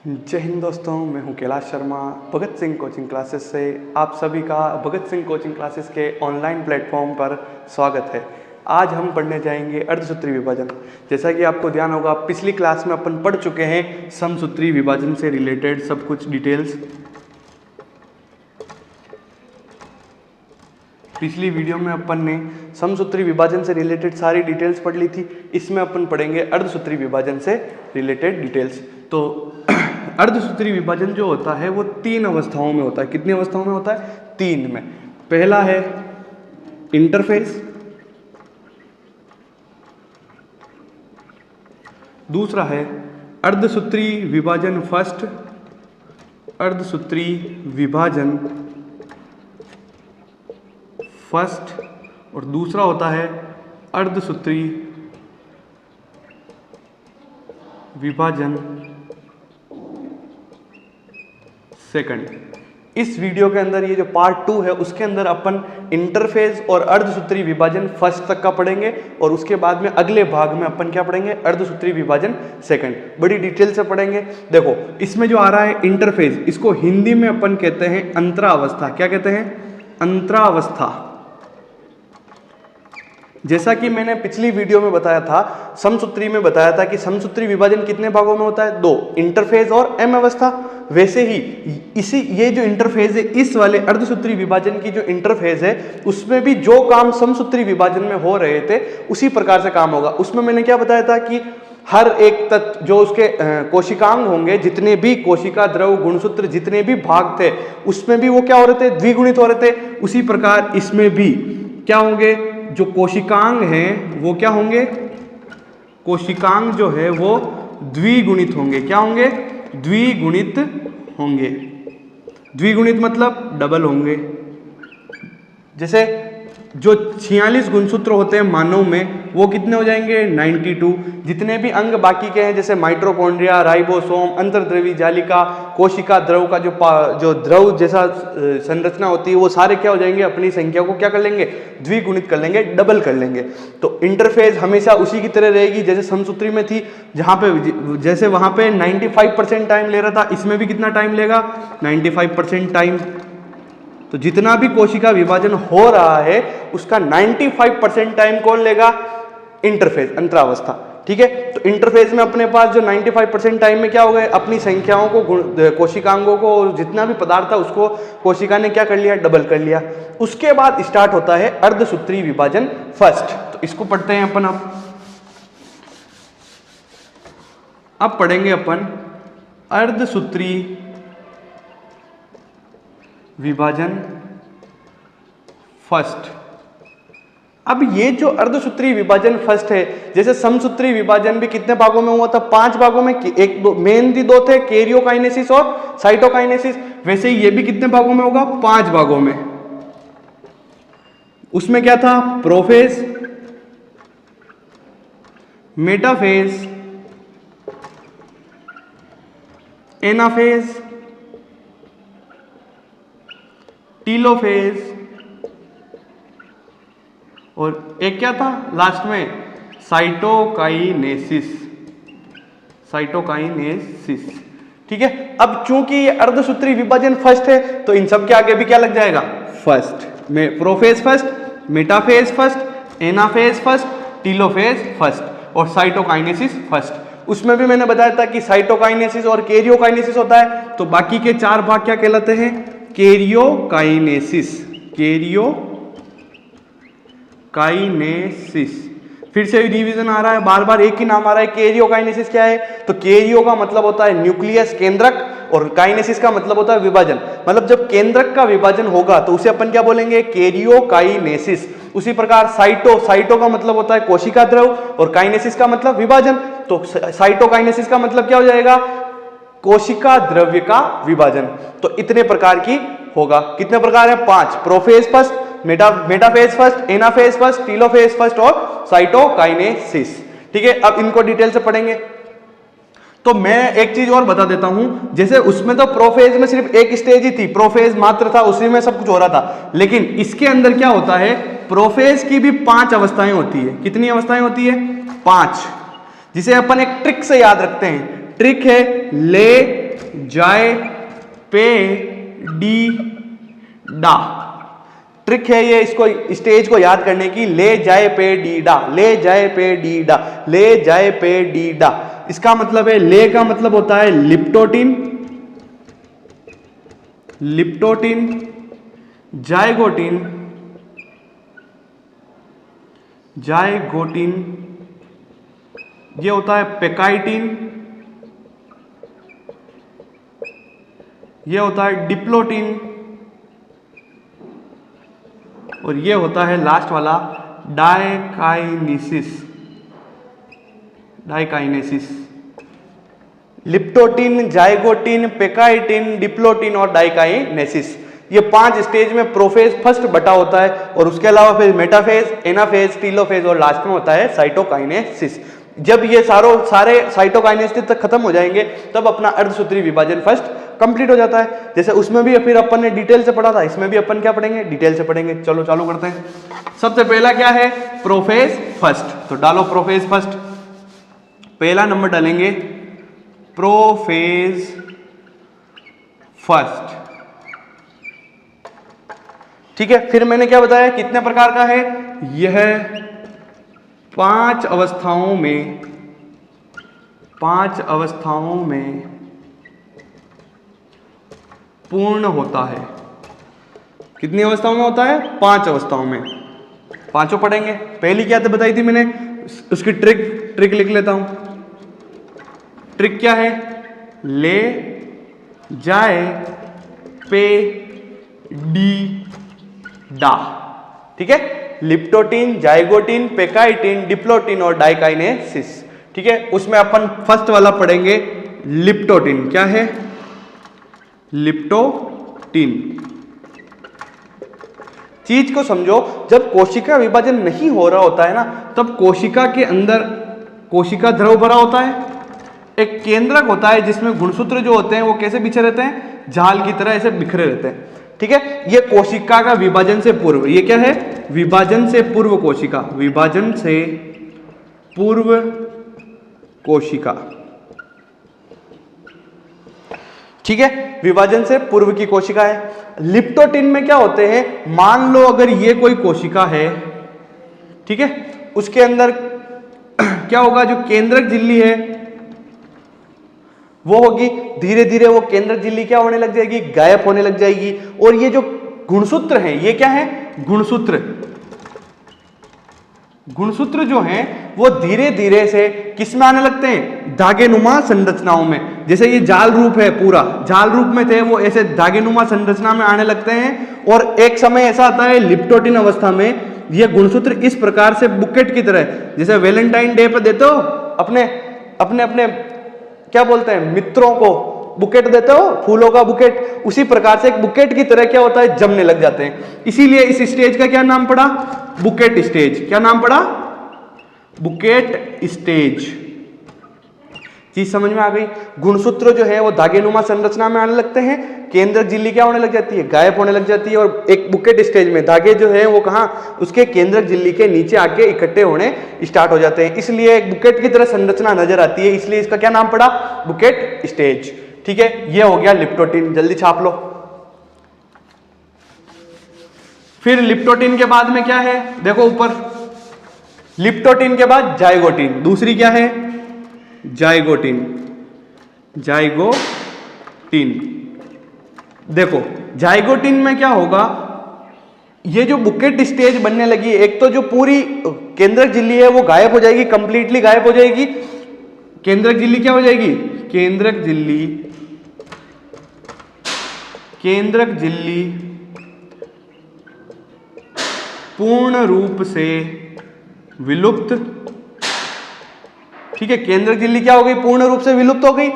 जय हिंद दोस्तों, मैं हूं कैलाश शर्मा भगत सिंह कोचिंग क्लासेस से। आप सभी का भगत सिंह कोचिंग क्लासेस के ऑनलाइन प्लेटफॉर्म पर स्वागत है। आज हम पढ़ने जाएंगे अर्धसूत्री विभाजन। जैसा कि आपको ध्यान होगा, पिछली क्लास में अपन पढ़ चुके हैं समसूत्री विभाजन से रिलेटेड सब कुछ डिटेल्स। पिछली वीडियो में अपन ने समसूत्री विभाजन से रिलेटेड सारी डिटेल्स पढ़ ली थी। इसमें अपन पढ़ेंगे अर्धसूत्री विभाजन से रिलेटेड डिटेल्स। तो अर्धसूत्री विभाजन जो होता है वो 3 अवस्थाओं में होता है। कितनी अवस्थाओं में होता है? 3 में। पहला है इंटरफेस, दूसरा है अर्धसूत्री विभाजन फर्स्ट, अर्धसूत्री विभाजन फर्स्ट, और दूसरा होता है अर्धसूत्री विभाजन सेकंड। इस वीडियो के अंदर ये जो पार्ट 2 है उसके अंदर अपन इंटरफेस और अर्धसूत्री विभाजन फर्स्ट तक का पढ़ेंगे, और उसके बाद में अगले भाग में अपन क्या पढ़ेंगे? अर्धसूत्री विभाजन सेकंड। बड़ी डिटेल से पढ़ेंगे। देखो, इसमें जो आ रहा है इंटरफेस, इसको हिंदी में अपन कहते हैं अंतरावस्था। क्या कहते हैं? अंतरावस्था। जैसा कि मैंने पिछली वीडियो में बताया था, समसूत्री में बताया था कि समसूत्री विभाजन कितने भागों में होता है? 2, इंटरफेज और एम अवस्था। वैसे ही ये जो इंटरफेज है, इस वाले अर्धसूत्री विभाजन की जो इंटरफेज है, उसमें भी जो काम समसूत्री विभाजन में हो रहे थे उसी प्रकार से काम होगा। उसमें मैंने क्या बताया था कि हर एक तत्व जो उसके कोशिकांग होंगे, जितने भी कोशिका द्रव गुणसूत्र जितने भी भाग थे, उसमें भी वो क्या हो रहे थे? द्विगुणित हो रहे थे। उसी प्रकार इसमें भी क्या होंगे? जो कोशिकांग हैं वो क्या होंगे? कोशिकांग जो है वो द्विगुणित होंगे। क्या होंगे? द्विगुणित होंगे। द्विगुणित मतलब डबल होंगे। जैसे जो 46 गुणसूत्र होते हैं मानव में, वो कितने हो जाएंगे? 92। जितने भी अंग बाकी के हैं, जैसे माइटोकॉन्ड्रिया, राइबोसोम, अंतर्द्रवी जालिका, कोशिका द्रव का जो द्रव जैसा संरचना होती है, वो सारे क्या हो जाएंगे? अपनी संख्या को क्या कर लेंगे? द्विगुणित कर लेंगे, डबल कर लेंगे। तो इंटरफेज हमेशा उसी की तरह रहेगी जैसे समसूत्री में थी, जहां पे जैसे वहां पे 95% टाइम ले रहा था, इसमें भी कितना टाइम लेगा? 95% टाइम। तो जितना भी कोशिका विभाजन हो रहा है उसका 95% टाइम कौन लेगा? इंटरफेज, अंतरावस्था। ठीक है। तो इंटरफेज में अपने पास जो 95% टाइम में क्या हो गए? अपनी संख्याओं को, कोशिकांगों को, और जितना भी पदार्थ था उसको कोशिका ने क्या कर लिया? डबल कर लिया। उसके बाद स्टार्ट होता है अर्धसूत्री विभाजन फर्स्ट। तो इसको पढ़ते हैं अपन। अब पढ़ेंगे अपन अर्धसूत्री विभाजन फर्स्ट। अब ये जो अर्धसूत्री विभाजन फर्स्ट है, जैसे समसूत्री विभाजन भी कितने भागों में हुआ था? 5 भागों में। एक दो मेनली 2 थे, कैरियोकाइनेसिस और साइटोकाइनेसिस। वैसे ही ये भी कितने भागों में होगा? 5 भागों में। उसमें क्या था? प्रोफेज, मेटाफेज, एनाफेज, टीलोफेज, और एक क्या था लास्ट में? साइटोकाइनेसिस। साइटोकाइनेसिस। ठीक है। अब चूंकि ये अर्धसूत्री विभाजन फर्स्ट है, तो इन सब के आगे भी क्या लग जाएगा? फर्स्ट में। Prophase first, metaphase first, anaphase first, telophase first, और साइटोकाइनेसिस फर्स्ट। उसमें भी मैंने बताया था कि साइटोकाइनेसिस और कैरियोकाइनेसिस होता है। तो बाकी के 4 भाग क्या कहलाते हैं? कैरियोकाइनेसिस। कैरियोकाइनेसिस। फिर से रिवीजन आ रहा है, बार बार एक ही नाम आ रहा है। कैरियोकाइनेसिस क्या है? तो कैरियो का मतलब होता है न्यूक्लियस, केंद्रक, और काइनेसिस का मतलब होता है विभाजन। मतलब जब केंद्रक का विभाजन होगा तो उसे अपन क्या बोलेंगे? कैरियोकाइनेसिस। उसी प्रकार साइटो का मतलब होता है कोशिका द्रव, और काइनेसिस का मतलब विभाजन। तो साइटोकाइनेसिस का मतलब क्या हो जाएगा? कोशिका द्रव्य का विभाजन। तो इतने प्रकार की होगा। कितने प्रकार है? 5। Prophase first, metaphase first, anaphase first, telophase first, और साइटोकाइनेसिस। ठीक है। अब इनको डिटेल से पढ़ेंगे। तो मैं एक चीज और बता देता हूं, जैसे उसमें तो प्रोफेज में सिर्फ एक स्टेज ही थी, प्रोफेज मात्र था, उसी में सब कुछ हो रहा था। लेकिन इसके अंदर क्या होता है? प्रोफेज की भी 5 अवस्थाएं होती है। कितनी अवस्थाएं होती है? 5, जिसे अपन एक ट्रिक से याद रखते हैं। ट्रिक है ले जाए पे डी डा। ट्रिक है ये इसको स्टेज को याद करने की, ले जाए पे डी डा, ले जाए पे डी डा, ले जाए पे डी डा। इसका मतलब है ले का मतलब होता है लिप्टोटिन, लिप्टोटिन, जाइगोटिन, जाइगोटिन, ये होता है पेकाइटिन, ये होता है डिप्लोटिन, और ये होता है लास्ट वाला डायकाइनेसिस, डायकाइनेसिस। लिप्टोटिन, जाइगोटिन, पेकाइटिन, डिप्लोटिन और डायकाइनेसिस, ये 5 स्टेज में प्रोफेज फर्स्ट बटा होता है, और उसके अलावा फिर मेटाफेज, एनाफेज, टीलोफेज और लास्ट में होता है साइटोकाइनेसिस। जब ये सारे साइटोकाइनेसिस तक खत्म हो जाएंगे तब अपना अर्धसूत्री विभाजन फर्स्ट कंप्लीट हो जाता है। जैसे उसमें भी फिर अपन ने डिटेल से पढ़ा था, इसमें भी अपन क्या पढ़ेंगे, डिटेल से पढ़ेंगे। चलो चालू करते हैं। सबसे पहला क्या है, प्रोफेज फर्स्ट। तो डालो प्रोफेज फर्स्ट, पहला नंबर डालेंगे प्रोफेज फर्स्ट। ठीक है, फिर मैंने क्या बताया कितने प्रकार का है, यह 5 अवस्थाओं में, 5 अवस्थाओं में पूर्ण होता है। कितनी अवस्थाओं में होता है, 5 अवस्थाओं में। पांचों पढ़ेंगे। पहली क्या तो बताई थी मैंने, उसकी ट्रिक लिख लेता हूं। ट्रिक क्या है, ले जाए पे डी डा। ठीक है, लिप्टोटिन, जाइगोटिन, पेकाइटिन, डिप्लोटिन और डायकाइनेसिस। ठीक है, उसमें अपन फर्स्ट वाला पढ़ेंगे लिप्टोटिन। क्या है, लिप्टोटिन। चीज को समझो, जब कोशिका विभाजन नहीं हो रहा होता है ना, तब कोशिका के अंदर कोशिका द्रव भरा होता है, एक केंद्रक होता है जिसमें गुणसूत्र जो होते हैं वो कैसे बिछे रहते हैं, जाल की तरह ऐसे बिखरे रहते हैं। ठीक है, ये कोशिका का विभाजन से पूर्व, ये क्या है, विभाजन से पूर्व कोशिका, विभाजन से पूर्व कोशिका। ठीक है, विभाजन से पूर्व की कोशिका है। लिप्टोटिन में क्या होते हैं, मान लो अगर ये कोई कोशिका है, ठीक है, उसके अंदर क्या होगा, जो केंद्रक झिल्ली है वो होगी, धीरे धीरे वो केंद्रक झिल्ली क्या होने लग जाएगी, गायब होने लग जाएगी। और ये जो गुणसूत्र हैं, ये क्या है, गुणसूत्र। गुणसूत्र जो हैं वो धीरे धीरे से किस में आने लगते हैं, धागेनुमा संरचनाओं में। जैसे ये जाल रूप है, पूरा जाल रूप में थे, वो ऐसे धागेनुमा संरचना में आने लगते हैं। और एक समय ऐसा आता है लिप्टोटिन अवस्था में, ये गुणसूत्र इस प्रकार से बुकेट की तरह, जैसे वैलेंटाइन डे पे देते हो अपने अपने अपने क्या बोलते हैं मित्रों को बुकेट देते हो, फूलों का बुकेट, उसी प्रकार से एक बुकेट की तरह क्या होता है, जमने लग जाते हैं। इसीलिए इस स्टेज का क्या नाम पड़ा, बुकेट स्टेज। क्या नाम पड़ा, बुकेट स्टेज। चीज समझ में आ गई। गुणसूत्र जो है वो धागेनुमा संरचना में आने लगते हैं, केंद्रक झिल्ली क्या होने लग जाती है, गायब होने लग जाती है। और एक बुकेट स्टेज में धागे जो है वो कहां, उसके केंद्रक झिल्ली के नीचे आके इकट्ठे होने स्टार्ट हो जाते हैं, इसलिए एक बुकेट की तरह संरचना नजर आती है, इसलिए इसका क्या नाम पड़ा, बुकेट स्टेज। ठीक है, ये हो गया लिप्टोटिन, जल्दी छाप लो। फिर लिप्टोटिन के बाद में क्या है, देखो ऊपर, लिप्टोटिन के बाद जाइगोटिन, दूसरी क्या है, जाइगोटिन। जाइगोटिन, देखो जाइगोटिन में क्या होगा, ये जो बुकेट स्टेज बनने लगी, एक तो जो पूरी केंद्रक झिल्ली है वो गायब हो जाएगी, कंप्लीटली गायब हो जाएगी। केंद्रक झिल्ली क्या हो जाएगी, केंद्रक झिल्ली, केंद्रक झिल्ली पूर्ण रूप से विलुप्त। ठीक है, केंद्रक झिल्ली क्या हो गई, पूर्ण रूप से विलुप्त हो गई।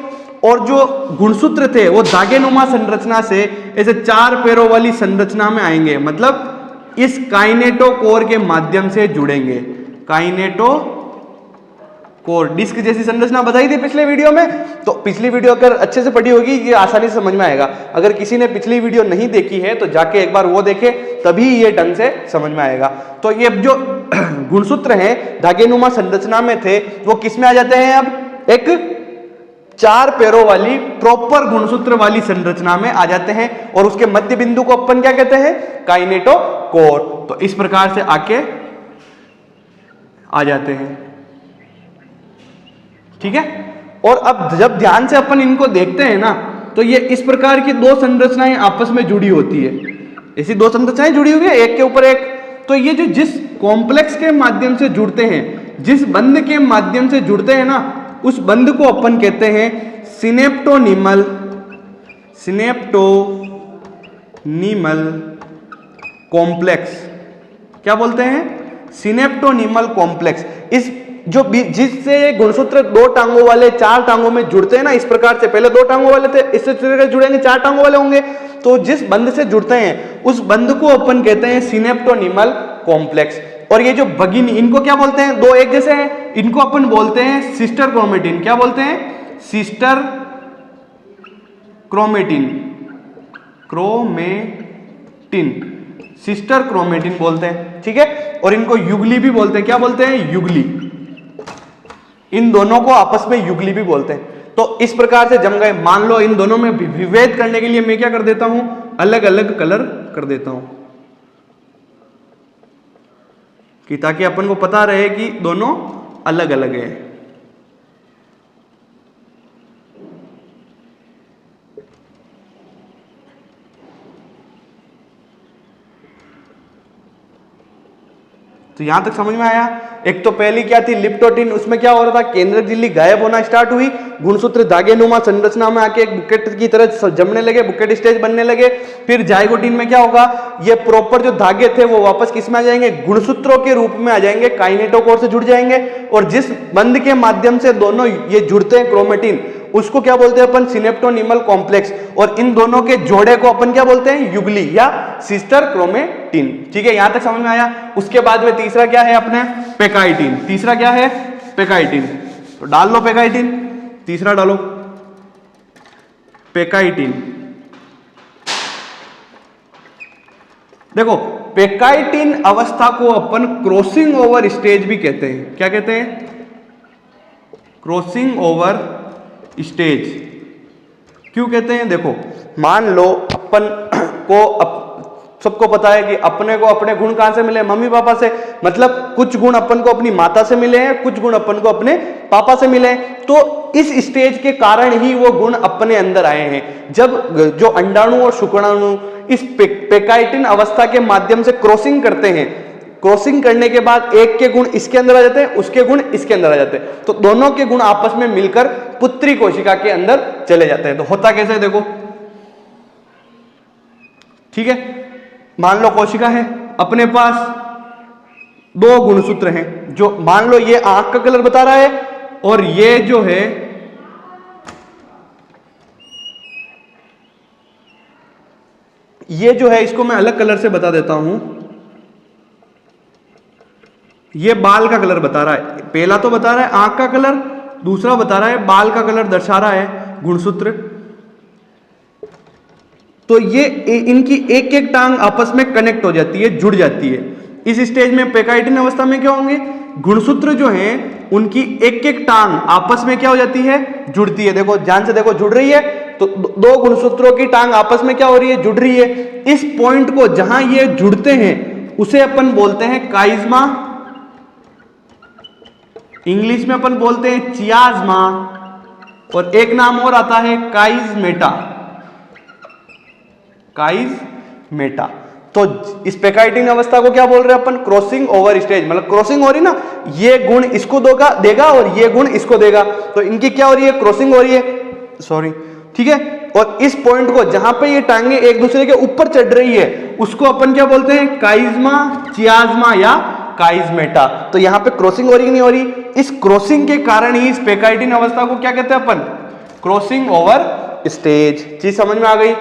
और जो गुणसूत्र थे वो धागेनुमा संरचना से ऐसे 4 पैरों वाली संरचना में आएंगे, मतलब इस काइनेटोकोर के माध्यम से जुड़ेंगे। काइनेटोकोर, डिस्क जैसी संरचना बताई थी पिछले वीडियो में, तो पिछली वीडियो अगर अच्छे से पढ़ी होगी ये आसानी से समझ में आएगा। अगर किसी ने पिछली वीडियो नहीं देखी है तो जाके एक बार वो देखे, तभी ये ढंग से समझ में आएगा। तो ये जो गुणसूत्र हैं धागेनुमा संरचना में थे वो किस में आ जाते हैं, अब एक 4 पैरों वाली प्रॉपर गुणसूत्र वाली संरचना में आ जाते हैं और उसके मध्य बिंदु को अपन क्या कहते हैं, काइनेटोकोर। तो इस प्रकार से आके आ जाते हैं, ठीक है। और अब जब ध्यान से अपन इनको देखते हैं ना, तो ये इस प्रकार की दो संरचनाएं आपस में जुड़ी होती है, ऐसी दो संरचनाएं जुड़ी हुई है एक के ऊपर एक। तो ये जो जिस कॉम्प्लेक्स के माध्यम से जुड़ते हैं, जिस बंध के माध्यम से जुड़ते हैं ना, उस बंध को अपन कहते हैं सिनेप्टोनीमल कॉम्प्लेक्स। क्या बोलते हैं, सिनेप्टोनीमल कॉम्प्लेक्स। इस जो जिससे गुणसूत्र 2 टांगों वाले 4 टांगों में जुड़ते हैं ना, इस प्रकार से, पहले 2 टांगों वाले थे, इससे जुड़ेंगे 4 टांगों वाले होंगे, तो जिस बंध से जुड़ते हैं उस बंध को अपन कहते हैं सिनेप्टोनीमल कॉम्प्लेक्स। और ये जो भगिनी, इनको क्या बोलते हैं, 2 एक जैसे हैं, इनको अपन बोलते हैं सिस्टर क्रोमेटिन। क्या बोलते हैं, सिस्टर क्रोमेटिन, सिस्टर क्रोमेटिन बोलते हैं, ठीक है। और इनको युगली भी बोलते हैं। क्या बोलते हैं, युगली। इन दोनों को आपस में युगली भी बोलते हैं। तो इस प्रकार से जम गए। मान लो इन दोनों में विभेद करने के लिए मैं क्या कर देता हूं, अलग अलग कलर कर देता हूं, कि ताकि अपन को पता रहे कि दोनों अलग अलग है। तो यहां तक समझ में आया। एक तो पहली क्या थी, लिप्टोटिन, उसमें क्या हो रहा था, केंद्रक झिल्ली गायब होना स्टार्ट हुई, गुणसूत्र धागेनुमा संरचना में आके एक बुकेट की तरह जमने लगे, बुकेट स्टेज बनने लगे। फिर जाइगोटिन में क्या होगा, ये प्रॉपर जो धागे थे वो वापस किस में आ जाएंगे, गुणसूत्रों के रूप में आ जाएंगे, काइनेटोकोर से जुड़ जाएंगे। और जिस बंध के माध्यम से दोनों ये जुड़ते हैं क्रोमेटिन, उसको क्या बोलते हैं अपन, सिनेप्टोनीमल कॉम्प्लेक्स। और इन दोनों के जोड़े को अपन क्या बोलते हैं, युगली या सिस्टर क्रोमेटिन। ठीक है, यहां तक समझ में आया। उसके बाद में तीसरा क्या है अपने, पेकाइटिन। तीसरा क्या है, पेकाइटिन। तो डाल लो पेकाइटिन, तीसरा डालो पेकाइटिन। देखो, पेकाइटिन अवस्था को अपन क्रॉसिंग ओवर स्टेज भी कहते हैं। क्या कहते हैं, क्रॉसिंग ओवर स्टेज। क्यों कहते हैं, देखो मान लो अपन को सबको पता है कि अपने को अपने गुण कहां से मिले, मम्मी पापा से। मतलब कुछ गुण अपन को अपनी माता से मिले हैं, कुछ गुण अपन को अपने पापा से मिले हैं। तो इस स्टेज के कारण ही वो गुण अपने अंदर आए हैं। जब जो अंडाणु और शुक्राणु इस पेकाइटिन अवस्था के माध्यम से क्रॉसिंग करते हैं, क्रॉसिंग करने के बाद एक के गुण इसके अंदर आ जाते हैं, उसके गुण इसके अंदर आ जाते हैं। तो दोनों के गुण आपस में मिलकर पुत्री कोशिका के अंदर चले जाते हैं। तो होता कैसे है, देखो, ठीक है। मान लो कोशिका है, अपने पास 2 गुणसूत्र हैं, जो मान लो ये आंख का कलर बता रहा है और ये जो है इसको मैं अलग कलर से बता देता हूं। ये बाल का कलर बता रहा है, पहला तो बता रहा है आंख का कलर, दूसरा बता रहा है बाल का कलर, दर्शा रहा है गुणसूत्र। तो ये इनकी एक एक टांग आपस में कनेक्ट हो जाती है, जुड़ जाती है। इस स्टेज में पेकाइटिन अवस्था में क्या होंगे, गुणसूत्र जो हैं उनकी एक एक टांग आपस में क्या हो जाती है, जुड़ती है। देखो ध्यान से देखो, जुड़ रही है। तो 2 गुणसूत्रों की टांग आपस में क्या हो रही है, जुड़ रही है। इस पॉइंट को जहां ये जुड़ते हैं उसे अपन बोलते हैं काइज्मा, इंग्लिश में अपन बोलते हैं चियाज्मा, और एक नाम और आता है काइजमेटा, काइजमेटा। तो इस पेकाइटिन अवस्था को क्या बोल रहे हैं अपन, क्रॉसिंग ओवर स्टेज। मतलब क्रॉसिंग हो रही ना, ये गुण इसको देगा और ये गुण इसको देगा, तो इनकी क्या हो रही है, क्रॉसिंग हो रही है, सॉरी, ठीक है। और इस पॉइंट को जहां पे ये टांगे एक दूसरे के ऊपर चढ़ रही है उसको अपन क्या बोलते हैं, काइज्मा, चियाज्मा या काइजमेटा। तो यहां पे क्रॉसिंग हो रही नहीं हो रही, इस क्रॉसिंग के कारण ही इस पेकाइटिन अवस्था को क्या कहते हैं अपन, क्रॉसिंग ओवर स्टेज। चीज समझ में आ गई,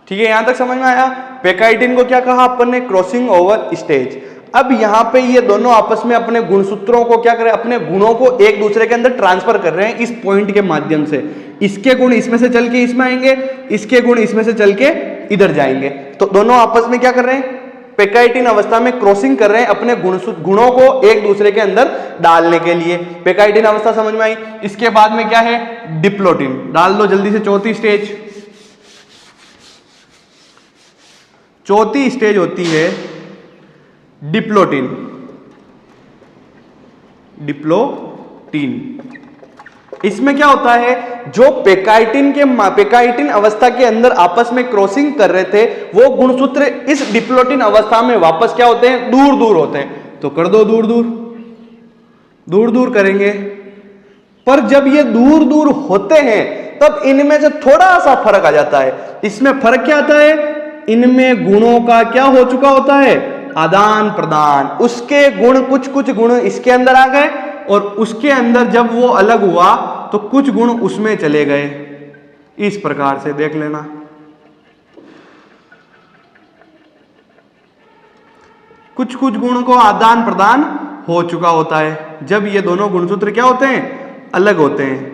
ठीक है, यहां तक समझ में आया। पेकाइटिन को क्या कहा अपन ने, क्रॉसिंग ओवर स्टेज। अब यहां पे ये दोनों आपस में अपने गुणसूत्रों को क्या कर रहे हैं, अपने गुणों को एक दूसरे के अंदर ट्रांसफर कर रहे हैं इस पॉइंट के माध्यम से। इसके गुण इसमें से चल के इसमें आएंगे, इसके गुण इसमें से चल के इधर जाएंगे। तो दोनों आपस में क्या कर रहे हैं, पेकाइटिन अवस्था में क्रॉसिंग कर रहे हैं अपने गुणों को एक दूसरे के अंदर डालने के लिए। पेकाइटिन अवस्था समझ में आई। इसके बाद में क्या है, डिप्लोटिन। डाल दो जल्दी से चौथी स्टेज। चौथी स्टेज होती है डिप्लोटिन। डिप्लोटिन इसमें क्या होता है, जो पेकाइटिन अवस्था के अंदर आपस में क्रॉसिंग कर रहे थे वो गुणसूत्र इस डिप्लोटिन अवस्था में वापस क्या होते हैं, दूर दूर होते हैं। तो कर दो दूर दूर, दूर दूर करेंगे। पर जब ये दूर दूर होते हैं तब इनमें से थोड़ा सा फर्क आ जाता है। इसमें फर्क क्या आता है, इनमें गुणों का क्या हो चुका होता है, आदान प्रदान। उसके गुण कुछ गुण इसके अंदर आ गए और उसके अंदर जब वो अलग हुआ तो कुछ गुण उसमें चले गए। इस प्रकार से देख लेना। कुछ गुण को आदान प्रदान हो चुका होता है जब ये दोनों गुणसूत्र क्या होते हैं, अलग होते हैं।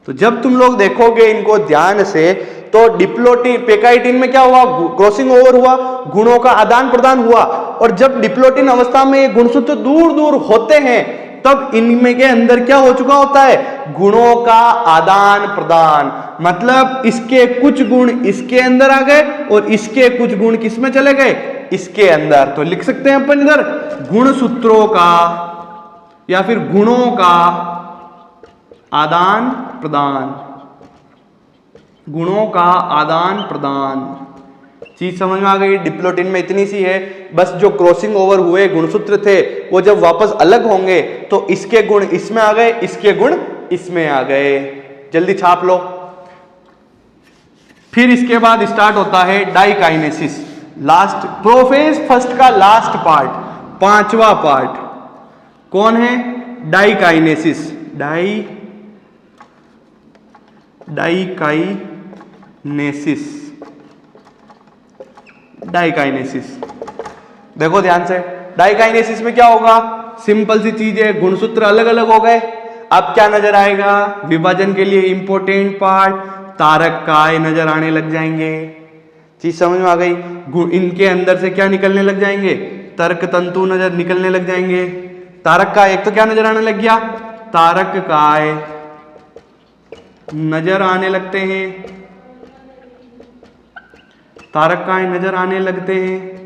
तो जब तुम लोग देखोगे इनको ध्यान से तो डिप्लोटिन पेकाइटिन में क्या हुआ, क्रॉसिंग ओवर हुआ, गुणों का आदान प्रदान हुआ। और जब डिप्लोटिन अवस्था में ये गुणसूत्र दूर दूर होते हैं तब इनमें के अंदर क्या हो चुका होता है, गुणों का आदान प्रदान। मतलब इसके कुछ गुण इसके अंदर आ गए और इसके कुछ गुण किसमें चले गए, इसके अंदर। तो लिख सकते हैं अपन इधर गुणसूत्रों का या फिर गुणों का आदान प्रदान। गुणों का आदान प्रदान चीज समझ में आ गई। डिप्लोटिन में इतनी सी है, बस जो क्रॉसिंग ओवर हुए गुणसूत्र थे वो जब वापस अलग होंगे तो इसके गुण इसमें आ गए, इसके गुण इसमें आ गए। जल्दी छाप लो। फिर इसके बाद स्टार्ट होता है डाइकाइनेसिस। लास्ट प्रोफेज फर्स्ट का लास्ट पार्ट, पांचवा पार्ट कौन है, डाइकाइनेसिस। डाइकाइनेसिस देखो ध्यान से। डाइकाइनेसिस में क्या होगा, सिंपल सी चीज है, गुणसूत्र अलग अलग हो गए। अब क्या नजर आएगा, विभाजन के लिए इंपॉर्टेंट पार्ट तारक काय नजर आने लग जाएंगे। चीज समझ में आ गई। इनके अंदर से क्या निकलने लग जाएंगे, तर्क तंतु नजर निकलने लग जाएंगे। तारक काय एक तो क्या नजर आने लग गया, तारक काय नजर आने लगते हैं, तारक काय नजर आने लगते हैं।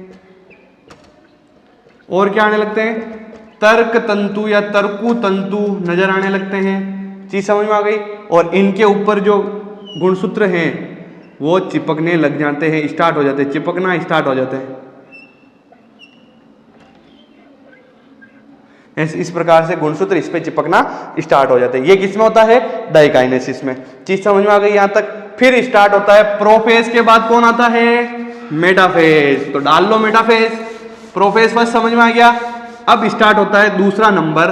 और क्या आने लगते हैं, तर्क तंतु या तर्कु तंतु नजर आने लगते हैं। चीज समझ में आ गई। और इनके ऊपर जो गुणसूत्र हैं वो चिपकने लग जाते हैं, स्टार्ट हो जाते हैं, चिपकना स्टार्ट हो जाते हैं। इस प्रकार से गुणसूत्र इस पे चिपकना स्टार्ट हो जाते हैं। ये किसमें होता है, डाइकाइनेसिस में। चीज समझ में आ गई यहां तक। फिर स्टार्ट होता है प्रोफेज के बाद कौन आता है, मेटाफेज। तो डाल लो मेटाफेज। प्रोफेज फर्स्ट समझ में आ गया। अब स्टार्ट होता है दूसरा नंबर।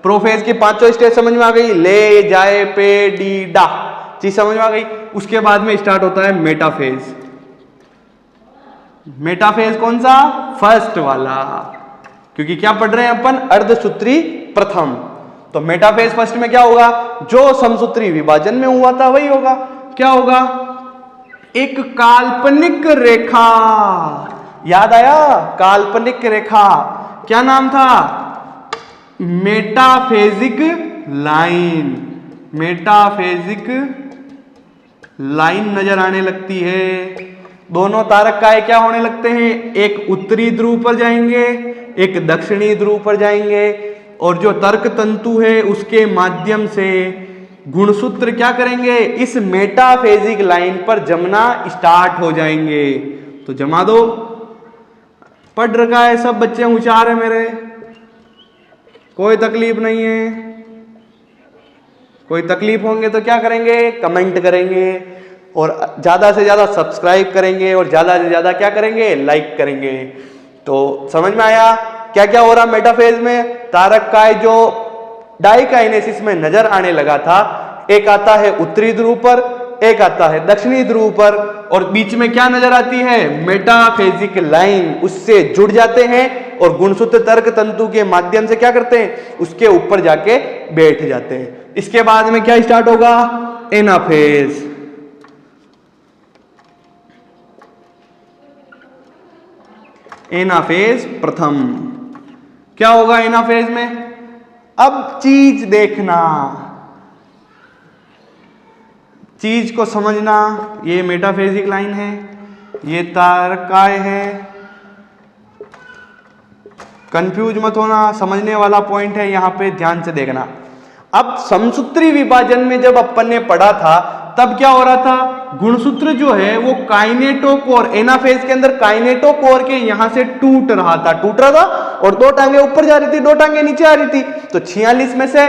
प्रोफेज की पांचों स्टेज समझ में आ गई, ले जाए पे डी डा। चीज समझ में आ गई। उसके बाद में स्टार्ट होता है मेटाफेज। मेटाफेज कौन सा, फर्स्ट वाला, क्योंकि क्या पढ़ रहे हैं अपन, अर्धसूत्री प्रथम। तो मेटाफेज फर्स्ट में क्या होगा, जो समसूत्री विभाजन में हुआ था वही होगा। क्या होगा, एक काल्पनिक रेखा। याद आया, काल्पनिक रेखा क्या नाम था, मेटाफेजिक लाइन। मेटाफेजिक लाइन नजर आने लगती है। दोनों तारक काय क्या होने लगते हैं, एक उत्तरी ध्रुव पर जाएंगे, एक दक्षिणी ध्रुव पर जाएंगे। और जो तर्क तंतु है उसके माध्यम से गुणसूत्र क्या करेंगे, इस मेटाफेजिक लाइन पर जमना स्टार्ट हो जाएंगे। तो जमा दो। पढ़ रखा है सब बच्चे, होशियार है मेरे, कोई तकलीफ नहीं है। कोई तकलीफ होंगे तो क्या करेंगे, कमेंट करेंगे और ज्यादा से ज्यादा सब्सक्राइब करेंगे और ज्यादा से ज्यादा क्या करेंगे, लाइक करेंगे। तो समझ में आया क्या क्या हो रहा मेटाफेज में। तारक काय जो डाइकाइनेसिस में नजर आने लगा था, एक आता है उत्तरी ध्रुव पर, एक आता है दक्षिणी ध्रुव पर, और बीच में क्या नजर आती है, मेटाफेजिक लाइन। उससे जुड़ जाते हैं और गुणसूत्र तर्क तंतु के माध्यम से क्या करते हैं, उसके ऊपर जाके बैठ जाते हैं। इसके बाद में क्या स्टार्ट होगा, एनाफेज। एनाफेज प्रथम। क्या होगा एनाफेज में? अब चीज देखना, चीज को समझना। ये मेटाफेजिक लाइन है, ये तारकाय है, कंफ्यूज मत होना, समझने वाला पॉइंट है, यहां पे ध्यान से देखना। अब समसूत्री विभाजन में जब अपन ने पढ़ा था तब क्या हो रहा था, गुणसूत्र जो है वो काइनेटोकोर, एनाफेज के अंदर काइनेटोकोर के यहां से टूट रहा था और दो टांगे ऊपर जा रही थी, दो टांगे नीचे आ रही थी। तो 46 में से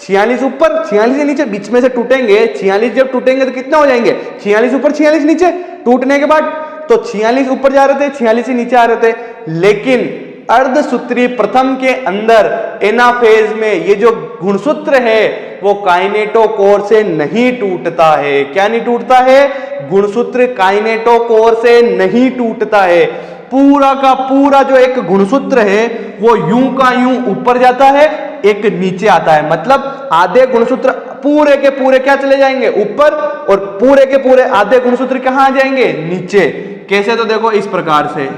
46 ऊपर 46 से नीचे बीच में से टूटेंगे। 46 जब टूटेंगे तो कितना हो जाएंगे, 46 ऊपर 46 नीचे। टूटने के बाद तो 46 ऊपर जा रहे थे, 46 नीचे आ रहे थे। लेकिन अर्धसूत्री प्रथम के अंदर एनाफेज में ये जो गुणसूत्र है वो काइनेटोकोर से नहीं टूटता है। क्या नहीं टूटता है? गुणसूत्र काइनेटोकोर से नहीं टूटता है। पूरा का पूरा जो एक गुणसूत्र है वो यूं का यूं ऊपर जाता है, एक नीचे आता है। मतलब आधे गुणसूत्र पूरे के पूरे क्या चले जाएंगे, ऊपर, और पूरे के पूरे आधे गुणसूत्र कहां आ जाएंगे, नीचे। कैसे? तो देखो इस प्रकार से,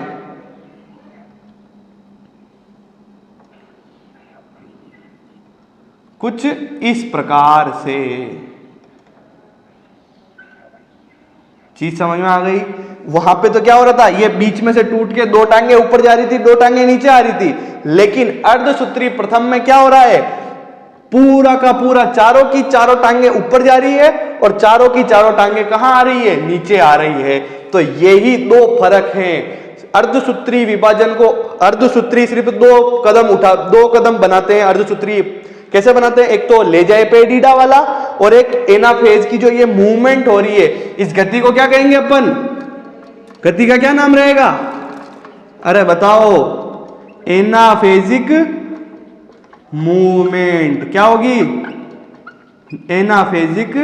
कुछ इस प्रकार से। चीज समझ में आ गई? वहां पे तो क्या हो रहा था, ये बीच में से टूट के दो टांगे ऊपर जा रही थी, दो टांगे नीचे आ रही थी। लेकिन अर्धसूत्री प्रथम में क्या हो रहा है, पूरा का पूरा चारों की चारों टांगे ऊपर जा रही है और चारों की चारों टांगे कहां आ रही है, नीचे आ रही है। तो यही दो फर्क हैं। अर्धसूत्री विभाजन को, अर्धसूत्री सिर्फ दो कदम बनाते हैं। अर्धसूत्री कैसे बनाते हैं? एक तो ले जाए पेडिडा वाला, और एक एनाफेज की जो ये मूवमेंट हो रही है, इस गति को क्या कहेंगे अपन? गति का क्या नाम रहेगा? अरे बताओ, एनाफेजिक मूवमेंट। क्या होगी? एनाफेजिक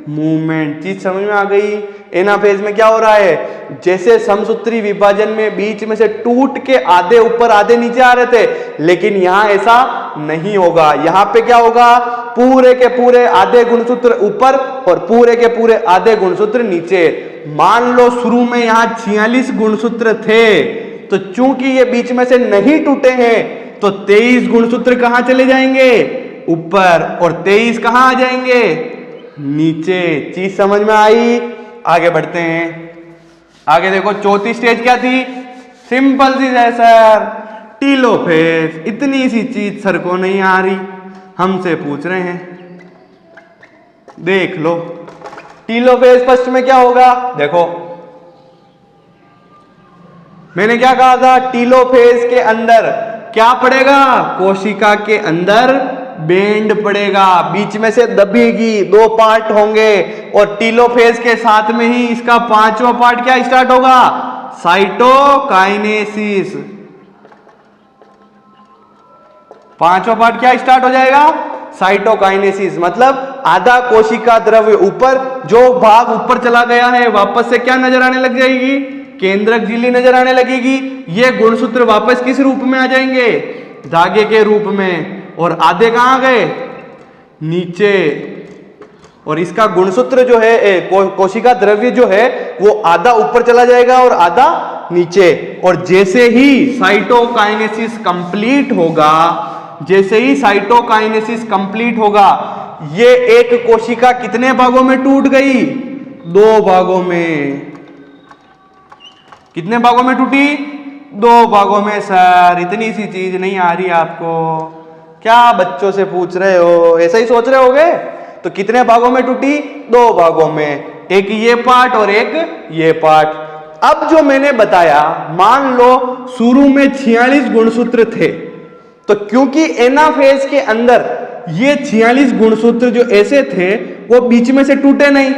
मूवमेंट। चीज समझ में आ गई? एनाफेज में क्या हो रहा है, जैसे समसूत्री विभाजन में बीच में से टूट के आधे ऊपर आधे नीचे आ रहे थे, लेकिन यहां ऐसा नहीं होगा। यहां पे क्या होगा, पूरे के पूरे आधे गुणसूत्र ऊपर और पूरे के पूरे आधे गुणसूत्र नीचे। मान लो शुरू में यहां 46 गुणसूत्र थे, तो चूंकि ये बीच में से नहीं टूटे हैं तो 23 गुणसूत्र कहां चले जाएंगे, ऊपर, और 23 कहां आ जाएंगे, नीचे। चीज समझ में आई? आगे बढ़ते हैं। आगे देखो, चौथी स्टेज क्या थी? सिंपल सी है सर, टीलोफेज। इतनी सी चीज सर को नहीं आ रही, हमसे पूछ रहे हैं, देख लो। टीलोफेज फर्स्ट में क्या होगा, देखो मैंने क्या कहा था, टीलोफेज के अंदर क्या पड़ेगा, कोशिका के अंदर बेंड पड़ेगा, बीच में से दबेगी, दो पार्ट होंगे। और टीलोफेज के साथ में ही इसका पांचवा पार्ट क्या स्टार्ट होगा, साइटोकाइनेसिस। पांचवा पार्ट क्या स्टार्ट हो जाएगा, साइटोकाइनेसिस। मतलब आधा कोशिका द्रव्य ऊपर, जो भाग ऊपर चला गया है वापस से क्या नजर आने लग जाएगी, केंद्रक झिल्ली नजर आने लगेगी। ये गुणसूत्र वापस किस रूप में आ जाएंगे, धागे के रूप में। और आधे कहां गए, नीचे। और इसका गुणसूत्र जो है, कोशिका द्रव्य जो है वो आधा ऊपर चला जाएगा और आधा नीचे। और जैसे ही साइटोकाइनेसिस कंप्लीट होगा, जैसे ही साइटोकाइनेसिस कंप्लीट होगा, ये एक कोशिका कितने भागों में टूट गई, दो भागों में। कितने भागों में टूटी, दो भागों में। सर इतनी सी चीज नहीं आ रही आपको, क्या बच्चों से पूछ रहे हो, ऐसा ही सोच रहे होगे। तो कितने भागों में टूटी, दो भागों में, एक ये पार्ट और एक ये पार्ट। अब जो मैंने बताया, मान लो शुरू में 46 गुणसूत्र थे, तो क्योंकि एनाफेज के अंदर ये 46 गुणसूत्र जो ऐसे थे वो बीच में से टूटे नहीं,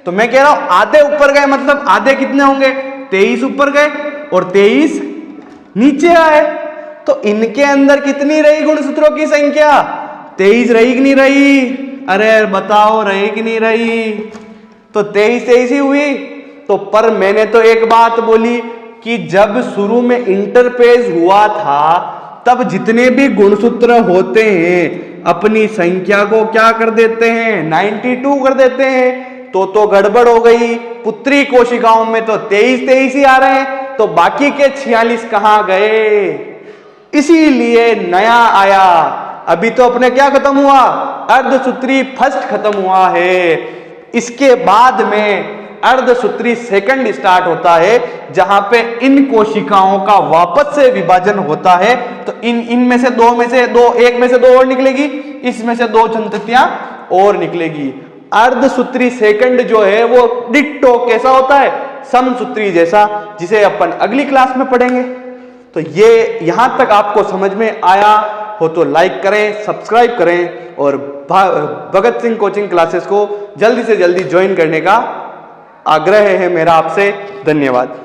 तो मैं कह रहा हूं आधे ऊपर गए, मतलब आधे कितने होंगे, 23 ऊपर गए और 23 नीचे आए। तो इनके अंदर कितनी रही गुणसूत्रों की संख्या, 23 रही कि नहीं रही, अरे बताओ रही कि नहीं रही। तो 23 ही हुई। तो पर मैंने तो एक बात बोली कि जब शुरू में इंटरफेज हुआ था तब जितने भी गुणसूत्र होते हैं अपनी संख्या को क्या कर देते हैं, 92 कर देते हैं। तो गड़बड़ हो गई, पुत्री कोशिकाओं में तो 23 ही आ रहे हैं, तो बाकी के 46 कहां गए? इसीलिए नया आया। अभी तो अपने क्या खत्म हुआ? अर्धसूत्री फर्स्ट खत्म हुआ है। इसके बाद में अर्धसूत्री सेकंड स्टार्ट होता है, जहां पे इन कोशिकाओं का वापस से विभाजन होता है। तो इनमें से दो में से दो, एक में से दो और निकलेगी, इसमें से दो संततियां और निकलेगी। अर्धसूत्री सेकंड जो है वो डिट्टो कैसा होता है? समसूत्री जैसा, जिसे अपन अगली क्लास में पढ़ेंगे। तो ये यहां तक आपको समझ में आया हो तो लाइक करें, सब्सक्राइब करें और भगत सिंह कोचिंग क्लासेस को जल्दी से जल्दी ज्वाइन करने का आग्रह है मेरा आपसे। धन्यवाद।